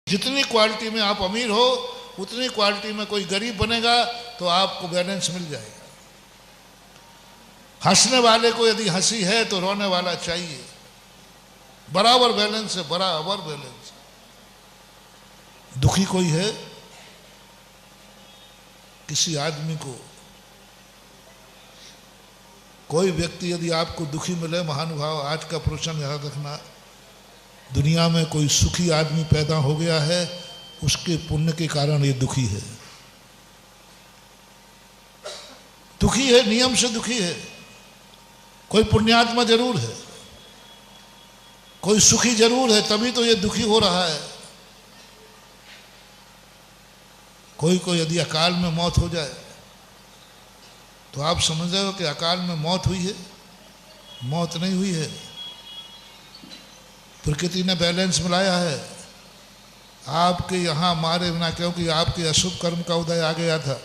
जितनी क्वालिटी में आप अमीर हो उतनी क्वालिटी में कोई गरीब बनेगा तो आपको बैलेंस मिल जाएगा। हंसने वाले को यदि हंसी है तो रोने वाला चाहिए। बराबर बैलेंस है, बराबर बैलेंस। दुखी कोई है, किसी आदमी को, कोई व्यक्ति यदि आपको दुखी मिले, महानुभाव आज का प्रवचन याद रखना, दुनिया में कोई सुखी आदमी पैदा हो गया है, उसके पुण्य के कारण ये दुखी है। दुखी है, नियम से दुखी है। कोई पुण्यात्मा जरूर है, कोई सुखी जरूर है, तभी तो ये दुखी हो रहा है। कोई को यदि अकाल में मौत हो जाए तो आप समझ रहे हो कि अकाल में मौत हुई है? मौत नहीं हुई है, प्रकृति ने बैलेंस मिलाया है। आपके यहाँ मारे बिना, क्योंकि आपके अशुभ कर्म का उदय आ गया था,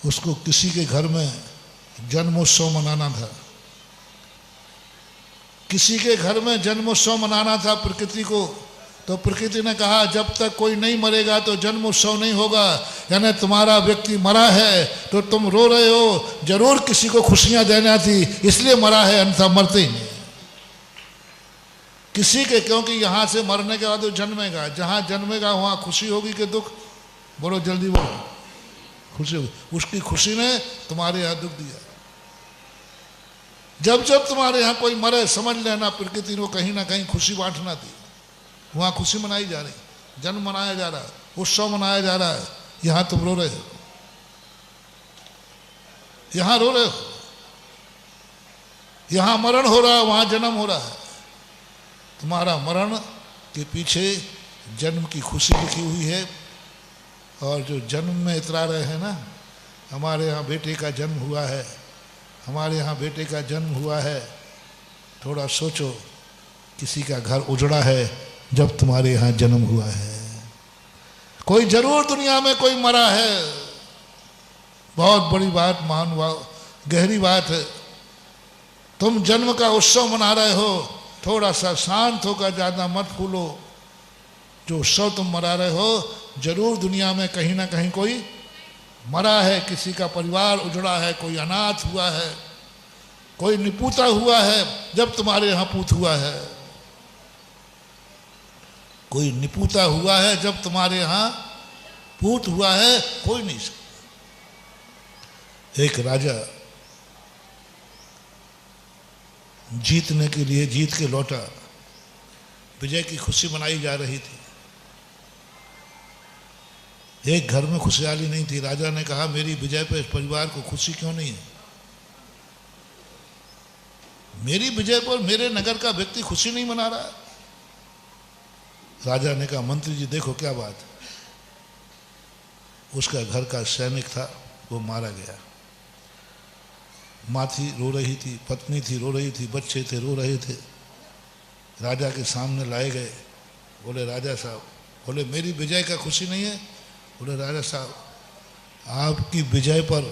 उसको किसी के घर में जन्मोत्सव मनाना था, किसी के घर में जन्मोत्सव मनाना था प्रकृति को। तो प्रकृति ने कहा जब तक कोई नहीं मरेगा तो जन्मोत्सव नहीं होगा। यानी तुम्हारा व्यक्ति मरा है तो तुम रो रहे हो, जरूर किसी को खुशियां देना थी इसलिए मरा है, अन्यथा मरते ही नहीं किसी के। क्योंकि यहां से मरने के बाद वो जन्मेगा, जहां जन्मेगा वहां खुशी होगी कि दुख? बोलो जल्दी बोलो, खुशी होगी। उसकी खुशी ने तुम्हारे यहां दुख दिया। जब जब तुम्हारे यहां कोई मरे समझ लेना प्रकृति को कहीं ना कहीं खुशी बांटना थी। वहां खुशी मनाई जा रही, जन्म मनाया जा रहा है, उत्सव मनाया जा रहा है, यहां तुम रो रहे हो, यहां रो रहे हो। यहां मरण हो रहा है, वहां जन्म हो रहा है। तुम्हारा मरण के पीछे जन्म की खुशी लिखी हुई है। और जो जन्म में इतरा रहे हैं ना, हमारे यहाँ बेटे का जन्म हुआ है, हमारे यहाँ बेटे का जन्म हुआ है। थोड़ा सोचो, किसी का घर उजड़ा है जब तुम्हारे यहाँ जन्म हुआ है। कोई जरूर दुनिया में कोई मरा है। बहुत बड़ी बात, महान बात, गहरी बात है। तुम जन्म का उत्सव मना रहे हो, थोड़ा सा शांत होकर, ज्यादा मत फूलो। जो उत्सव तुम मना रहे हो, जरूर दुनिया में कहीं ना कहीं कोई मरा है, किसी का परिवार उजड़ा है, कोई अनाथ हुआ है, कोई निपूता हुआ है जब तुम्हारे यहाँ पूत हुआ है, कोई निपूता हुआ है जब तुम्हारे यहाँ पूत हुआ है। कोई नहीं सकता। एक राजा जीतने के लिए जीत के लौटा, विजय की खुशी मनाई जा रही थी। एक घर में खुशहाली नहीं थी। राजा ने कहा मेरी विजय पर इस परिवार को खुशी क्यों नहीं है? मेरी विजय पर मेरे नगर का व्यक्ति खुशी नहीं मना रहा है। राजा ने कहा मंत्री जी देखो क्या बात है। उसका घर का सैनिक था, वो मारा गया। माँ थी रो रही थी, पत्नी थी रो रही थी, बच्चे थे रो रहे थे। राजा के सामने लाए गए। बोले राजा साहब, बोले मेरी विजय का खुशी नहीं है? बोले राजा साहब आपकी विजय पर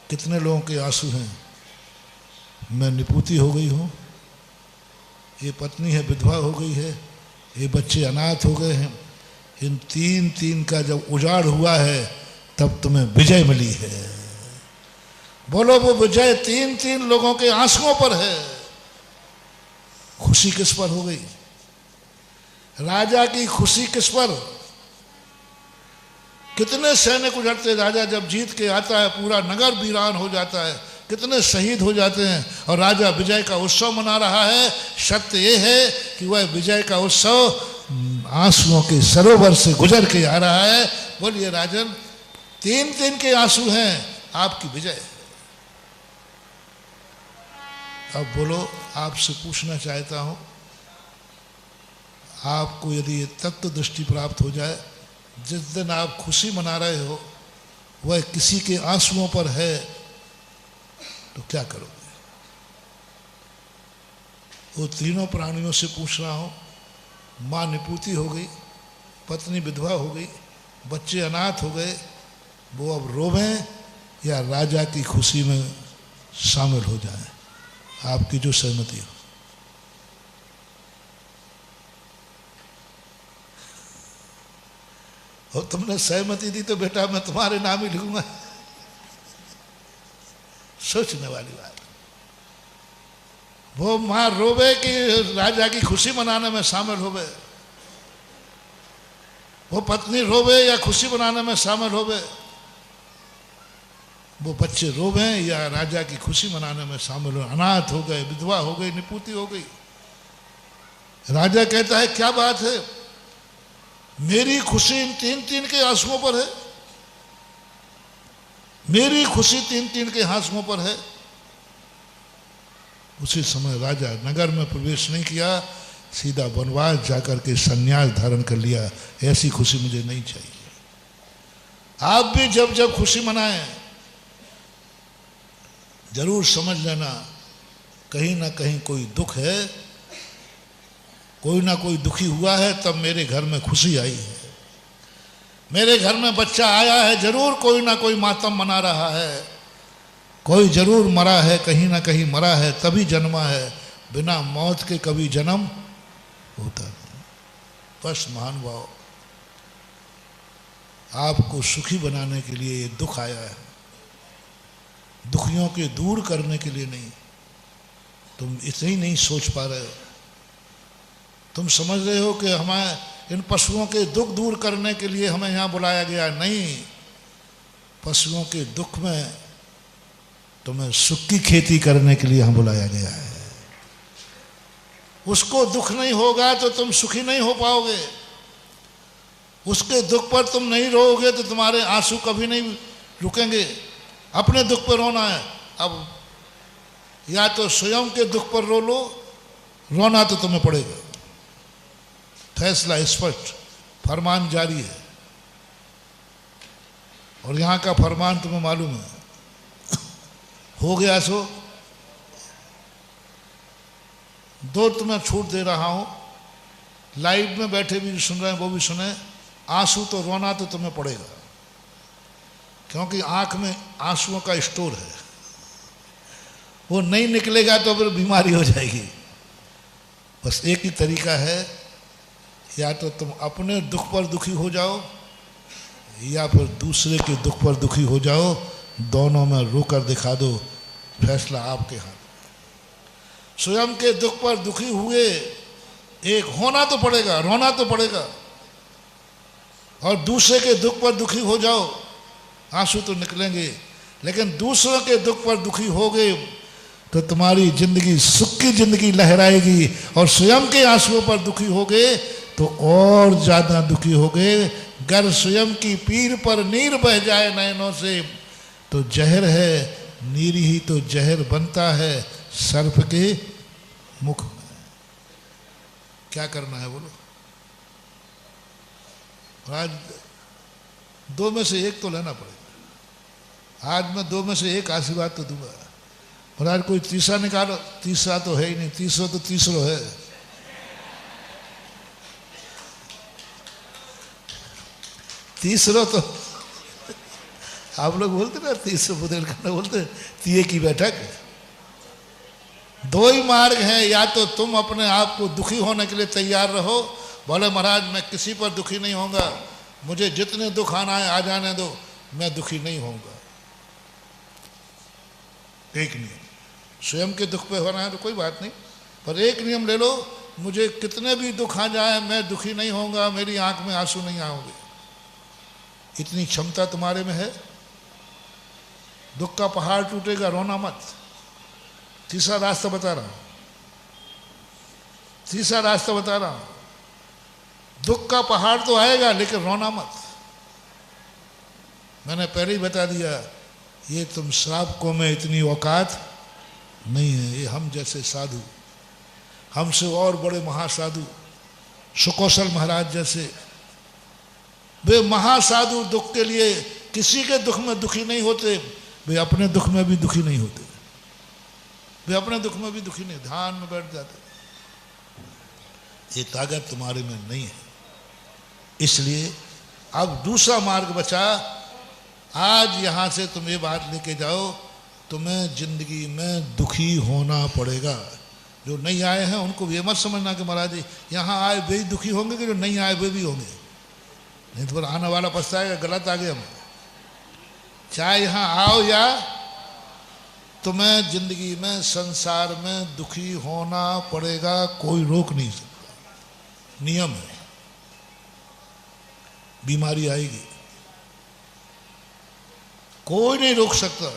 कितने लोगों के आंसू हैं। मैं निपूती हो गई हूँ, ये पत्नी है विधवा हो गई है, ये बच्चे अनाथ हो गए हैं। इन तीन तीन का जब उजाड़ हुआ है तब तुम्हें विजय मिली है। बोलो वो विजय तीन तीन लोगों के आंसुओं पर है। खुशी किस पर हो गई? राजा की खुशी किस पर? कितने सैनिक उजड़ते, राजा जब जीत के आता है पूरा नगर वीरान हो जाता है, कितने शहीद हो जाते हैं, और राजा विजय का उत्सव मना रहा है। सत्य ये है कि वह विजय का उत्सव आंसुओं के सरोवर से गुजर के आ रहा है। बोलिए राजन, तीन तीन के आंसू हैं, आपकी विजय। अब बोलो, आपसे पूछना चाहता हूं, आपको यदि ये तत्व दृष्टि प्राप्त हो जाए, जिस दिन आप खुशी मना रहे हो वह किसी के आंसुओं पर है, तो क्या करोगे? वो तीनों प्राणियों से पूछ रहा हूं, माँ निपूती हो गई, पत्नी विधवा हो गई, बच्चे अनाथ हो गए, वो अब रोवें या राजा की खुशी में शामिल हो जाएं? आपकी जो सहमति हो। और तुमने सहमति दी तो बेटा मैं तुम्हारे नाम ही लिखूंगा। सोचने वाली बात। वो मां रोवे कि राजा की खुशी मनाने में शामिल होवे, वो पत्नी रोवे या खुशी मनाने में शामिल होवे, वो बच्चे रोवे या राजा की खुशी मनाने में शामिल हो। अनाथ हो गए, विधवा हो गई, निपुती हो गई। राजा कहता है क्या बात है, मेरी खुशी इन तीन तीन के आंसुओं पर है, मेरी खुशी तीन तीन के आंसुओं पर है। उसी समय राजा नगर में प्रवेश नहीं किया, सीधा वनवास जाकर के संन्यास धारण कर लिया। ऐसी खुशी मुझे नहीं चाहिए। आप भी जब जब खुशी मनाएं, जरूर समझ लेना कहीं ना कहीं कोई दुख है, कोई ना कोई दुखी हुआ है, तब मेरे घर में खुशी आई है। मेरे घर में बच्चा आया है, जरूर कोई ना कोई मातम मना रहा है, कोई जरूर मरा है, कहीं ना कहीं मरा है, तभी जन्मा है। बिना मौत के कभी जन्म होता नहीं। बस महानुभाव, आपको सुखी बनाने के लिए ये दुख आया है, दुखियों के दूर करने के लिए नहीं। तुम इतना ही नहीं सोच पा रहे हो। तुम समझ रहे हो कि हमें इन पशुओं के दुख दूर करने के लिए हमें यहाँ बुलाया गया। नहीं, पशुओं के दुख में तुम्हें सुख की खेती करने के लिए यहाँ बुलाया गया है। उसको दुख नहीं होगा तो तुम सुखी नहीं हो पाओगे। उसके दुख पर तुम नहीं रोओगे तो तुम्हारे आंसू कभी नहीं रुकेंगे। अपने दुख पर रोना है। अब या तो स्वयं के दुख पर रो लो, रोना तो तुम्हें पड़ेगा। फैसला स्पष्ट, फरमान जारी है। और यहां का फरमान तुम्हें मालूम है, हो गया सो दो तुम्हें छूट दे रहा हूं। लाइव में बैठे भी सुन रहे हैं वो भी सुने, आंसू तो रोना तो तुम्हें पड़ेगा, क्योंकि आंख में आंसुओं का स्टोर है। वो नहीं निकलेगा तो फिर बीमारी हो जाएगी। बस एक ही तरीका है, या तो तुम अपने दुख पर दुखी हो जाओ या फिर दूसरे के दुख पर दुखी हो जाओ। दोनों में रोकर दिखा दो, फैसला आपके हाथ। स्वयं के दुख पर दुखी हुए, एक होना तो पड़ेगा, रोना तो पड़ेगा। और दूसरे के दुख पर दुखी हो जाओ, आंसू तो निकलेंगे। लेकिन दूसरों के दुख पर दुखी हो गए तो तुम्हारी जिंदगी सुख की जिंदगी लहराएगी। और स्वयं के आंसुओं पर दुखी हो गए तो और ज्यादा दुखी हो गए। गर स्वयं की पीर पर नीर बह जाए नैनों से तो जहर है, नीर ही तो जहर बनता है सर्प के मुख में। क्या करना है बोलो? आज दो में से एक तो लेना पड़ेगा। आज मैं दो में से एक आशीर्वाद तो दूंगा। और आज कोई तीसरा निकालो, तीसरा तो है ही नहीं। तीसरा तो तीसरा है। तीसरा तो आप लोग बोलते ना, तीसरा बुंदेलखंड बोलते तीये की बैठक। दो ही मार्ग हैं, या तो तुम अपने आप को दुखी होने के लिए तैयार रहो, बोले महाराज मैं किसी पर दुखी नहीं होऊंगा, मुझे जितने दुख आना है आ जाने दो, मैं दुखी नहीं होऊंगा। एक नियम, स्वयं के दुख पे होना है तो कोई बात नहीं, पर एक नियम ले लो, मुझे कितने भी दुख आ जाए मैं दुखी नहीं होऊंगा, मेरी आंख में आंसू नहीं आओगे। इतनी क्षमता तुम्हारे में है। दुख का पहाड़ टूटेगा, रोना मत। तीसरा रास्ता बता रहा हूं, तीसरा रास्ता बता रहा हूं। दुख का पहाड़ तो आएगा लेकिन रोना मत। मैंने पहले ही बता दिया, ये तुम श्रावकों में इतनी औकात नहीं है। ये हम जैसे साधु, हमसे और बड़े महासाधु, सुकौशल महाराज जैसे, वे महासाधु दुख के लिए किसी के दुख में दुखी नहीं होते। वे अपने दुख में भी दुखी नहीं होते। वे अपने दुख में भी दुखी नहीं, ध्यान में बैठ जाते। ये ताकत तुम्हारे में नहीं है। इसलिए अब दूसरा मार्ग बचा। आज यहां से तुम ये बात लेके जाओ, तुम्हें जिंदगी में दुखी होना पड़ेगा। जो नहीं आए हैं उनको ये मत समझना कि महाराज जी यहाँ आए वे ही दुखी होंगे, कि जो नहीं आए वे भी होंगे। नहीं तो फिर आने वाला पछताएगा, गलत आ गए हम। चाहे यहाँ आओ या तुम्हें जिंदगी में संसार में दुखी होना पड़ेगा, कोई रोक नहीं सकता, नियम है। बीमारी आएगी, कोई नहीं रोक सकता,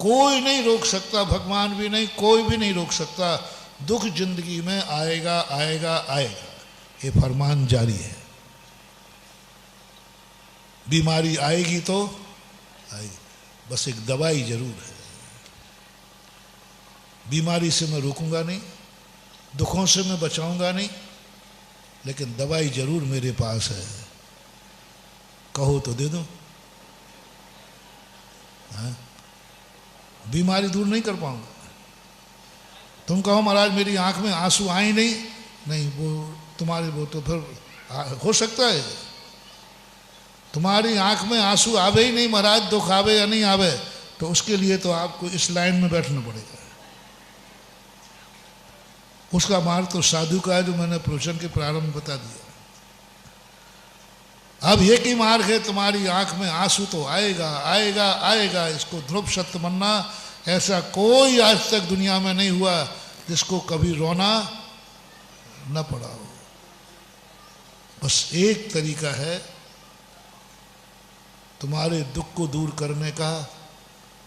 कोई नहीं रोक सकता, भगवान भी नहीं, कोई भी नहीं रोक सकता। दुख जिंदगी में आएगा आएगा आएगा, ये फरमान जारी है। बीमारी आएगी तो आएगी, बस एक दवाई जरूर है। बीमारी से मैं रोकूंगा नहीं, दुखों से मैं बचाऊंगा नहीं, लेकिन दवाई जरूर मेरे पास है। कहो तो दे दो। हाँ? बीमारी दूर नहीं कर पाऊंगा। तुम कहो महाराज मेरी आंख में आंसू आए नहीं, नहीं वो तुम्हारे, वो तो फिर हो सकता है तुम्हारी आंख में आंसू आवे ही नहीं महाराज, दुख आवे या नहीं आवे, तो उसके लिए तो आपको इस लाइन में बैठना पड़ेगा। उसका मार्ग तो साधु का है, जो मैंने प्रवचन के प्रारंभ में बता दिया। अब एक ही मार्ग है, तुम्हारी आंख में आंसू तो आएगा आएगा आएगा, इसको ध्रुव सत्य मानना। ऐसा कोई आज तक दुनिया में नहीं हुआ जिसको कभी रोना न पड़ा हो। बस एक तरीका है तुम्हारे दुख को दूर करने का,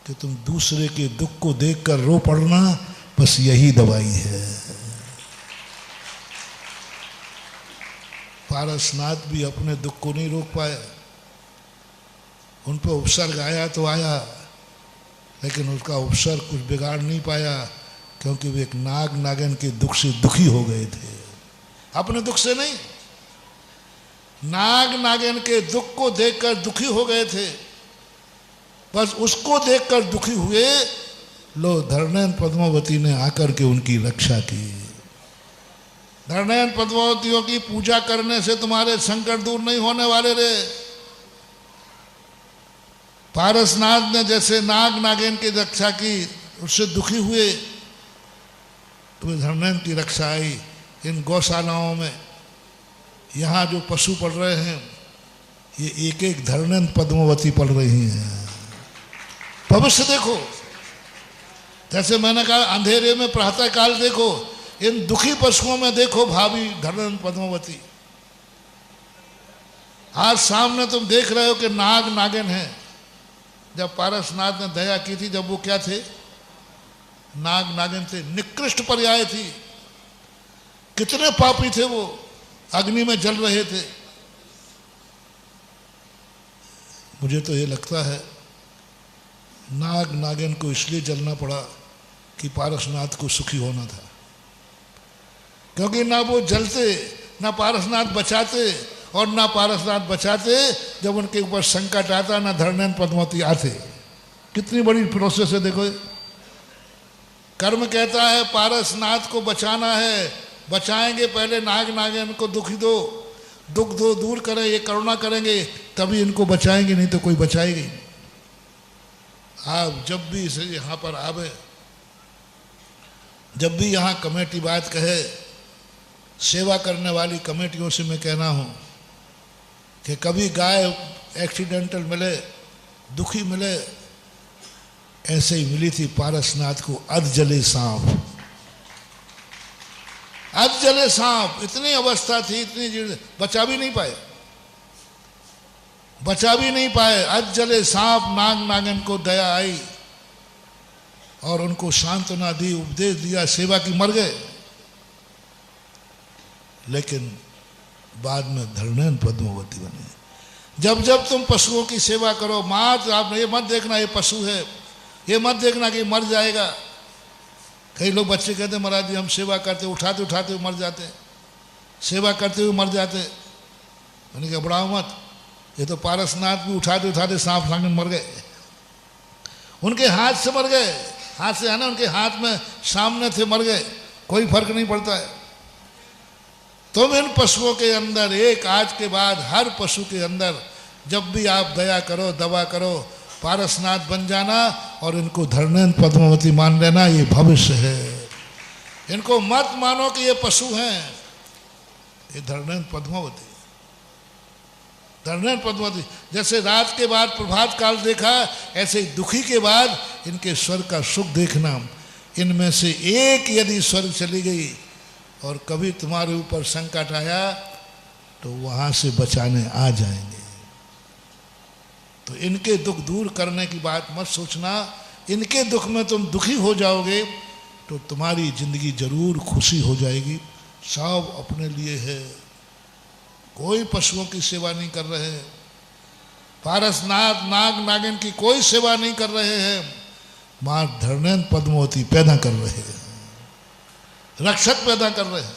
कि तुम दूसरे के दुख को देखकर रो पड़ना, बस यही दवाई है। पारसनाथ भी अपने दुख को नहीं रोक पाए, उन पर उपसर्ग आया तो आया, लेकिन उसका उपसर्ग कुछ बिगाड़ नहीं पाया, क्योंकि वे एक नाग नागिन के दुख से दुखी हो गए थे, अपने दुख से नहीं। नाग नागिन के दुख को देखकर दुखी हो गए थे, बस उसको देखकर दुखी हुए। लो धरणेन पद्मावती ने आकर के उनकी रक्षा की। धरणेन पद्मावतियों की पूजा करने से तुम्हारे संकट दूर नहीं होने वाले रे। पारसनाथ ने जैसे नाग नागिन की रक्षा की, उससे दुखी हुए, तुम्हें धरणेन की रक्षा आई। इन गौशालाओं में यहाँ जो पशु पढ़ रहे हैं, ये एक एक धरणेन पद्मावती पढ़ रही हैं। भविष्य देखो, जैसे मैंने कहा अंधेरे में प्रातः काल देखो, इन दुखी पशुओं में देखो भावी धरणेन पद्मावती। आज सामने तुम देख रहे हो कि नाग नागिन है। जब पारसनाथ ने दया की थी, जब वो क्या थे, नाग नागिन थे, निकृष्ट पर्याय थी, कितने पापी थे वो, अग्नि में जल रहे थे। मुझे तो ये लगता है नाग नागिन को इसलिए जलना पड़ा कि पारसनाथ को सुखी होना था, क्योंकि ना वो जलते, ना पारसनाथ बचाते, और ना पारसनाथ बचाते जब उनके ऊपर संकट आता, ना धरणेन पद्मावती आते। कितनी बड़ी प्रोसेस है देखो। कर्म कहता है पारसनाथ को बचाना है, बचाएंगे पहले नाग नागिन को दुखी दो, दुख दो, दूर करें, ये करुणा करेंगे तभी इनको बचाएंगे, नहीं तो कोई बचाएगा ही नहीं। आप जब भी इसे यहाँ पर आवे, जब भी यहाँ कमेटी बात कहे, सेवा करने वाली कमेटियों से मैं कहना हूँ कि कभी गाय एक्सीडेंटल मिले, दुखी मिले, ऐसे ही मिली थी पारसनाथ को अध जले सांप। अध जले सांप, इतनी अवस्था थी, इतनी, बचा भी नहीं पाए, बचा भी नहीं पाए। अध जले सांप, नाग नागिन को दया आई और उनको सांत्वना दी, उपदेश दिया, सेवा की, मर गए। लेकिन बाद में धरणेन पद्मावती बने। जब जब तुम पशुओं की सेवा करो, मात्र आप ये मत देखना ये पशु है, ये मत देखना कि मर जाएगा। कई लोग बच्चे कहते महाराज जी हम सेवा करते, उठाते उठाते हुए मर जाते, सेवा करते हुए मर जाते। मैंने कहा बड़ाओ मत, ये तो पारसनाथ भी उठाते उठाते सांप नागिन मर गए, उनके हाथ से मर गए। हाथ से है ना, उनके हाथ में सामने थे, मर गए, कोई फर्क नहीं पड़ता है। तुम इन पशुओं के अंदर, एक आज के बाद हर पशु के अंदर जब भी आप दया करो, दवा करो, पारसनाथ बन जाना और इनको धरणेन पद्मावती मान लेना, ये भविष्य है। इनको मत मानो कि ये पशु हैं, ये धर्मेंद्र पद्मावती, धर्मेंद्र पद्मावती। जैसे रात के बाद प्रभात काल देखा, ऐसे दुखी के बाद इनके स्वर्ग का सुख देखना। इनमें से एक यदि स्वर्ग चली गई और कभी तुम्हारे ऊपर संकट आया तो वहां से बचाने आ जाएंगे। तो इनके दुख दूर करने की बात मत सोचना। इनके दुख में तुम दुखी हो जाओगे तो तुम्हारी जिंदगी जरूर खुशी हो जाएगी। सब अपने लिए है, कोई पशुओं की सेवा नहीं कर रहे हैं, पारसनाथ नाग नागिन की कोई सेवा नहीं कर रहे हैं, मां धर्मेंद्र पद्मावती पैदा कर रहे हैं, रक्षक पैदा कर रहे हैं।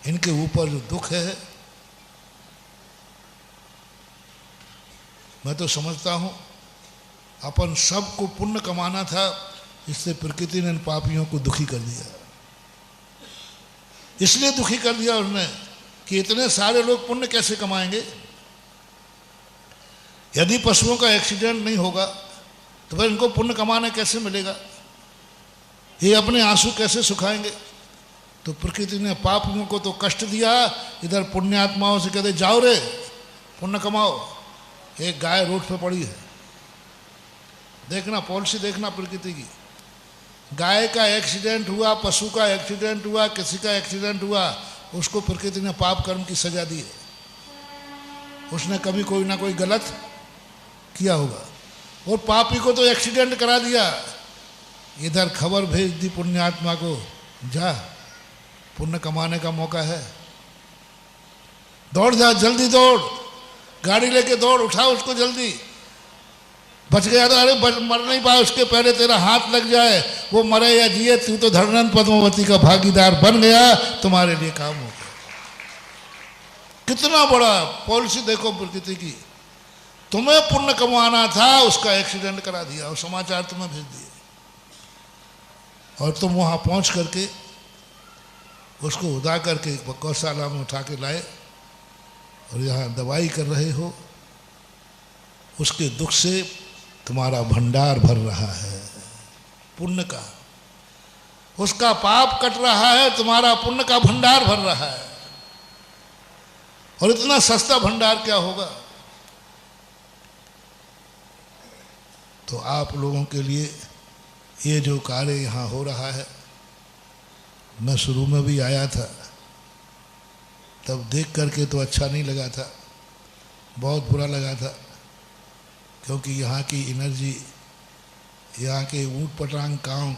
इनके ऊपर जो दुख है, मैं तो समझता हूं अपन सबको पुण्य कमाना था, इससे प्रकृति ने इन पापियों को दुखी कर दिया। इसलिए दुखी कर दिया उसने कि इतने सारे लोग पुण्य कैसे कमाएंगे। यदि पशुओं का एक्सीडेंट नहीं होगा तो फिर इनको पुण्य कमाने कैसे मिलेगा, ये अपने आंसू कैसे सुखाएंगे। तो प्रकृति ने पापियों को तो कष्ट दिया, इधर पुण्यात्माओं से कहते जाओ रे पुण्य कमाओ। एक गाय रोड पे पड़ी है, देखना पॉलिसी देखना प्रकृति की। गाय का एक्सीडेंट हुआ, पशु का एक्सीडेंट हुआ, किसी का एक्सीडेंट हुआ, उसको प्रकृति ने पाप कर्म की सजा दी है। उसने कभी कोई ना कोई गलत किया होगा, और पापी को तो एक्सीडेंट करा दिया। इधर खबर भेज दी पुण्यात्मा को, जा पुण्य कमाने का मौका है, दौड़ जा, जल्दी दौड़, गाड़ी लेके दौड़, उठा उसको जल्दी। बच गया तो अरे मर नहीं पाया, उसके पहले तेरा हाथ लग जाए, वो मरे या जिए, तू तो धर्मेंद्र पद्मावती का भागीदार बन गया, तुम्हारे लिए काम हो गया। कितना बड़ा पॉलिसी देखो प्रकृति की। तुम्हें पुण्य कमाना था, उसका एक्सीडेंट करा दिया और समाचार तुम्हें भेज दिए, और तुम वहां पहुंच करके उसको उदा करके गौशाला में उठा के लाए और यहाँ दवाई कर रहे हो। उसके दुख से तुम्हारा भंडार भर रहा है पुण्य का, उसका पाप कट रहा है, तुम्हारा पुण्य का भंडार भर रहा है। और इतना सस्ता भंडार क्या होगा। तो आप लोगों के लिए ये जो कार्य यहाँ हो रहा है, मैं शुरू में भी आया था, तब देख करके तो अच्छा नहीं लगा था, बहुत बुरा लगा था, क्योंकि यहाँ की एनर्जी, यहाँ के ऊट पटांग काम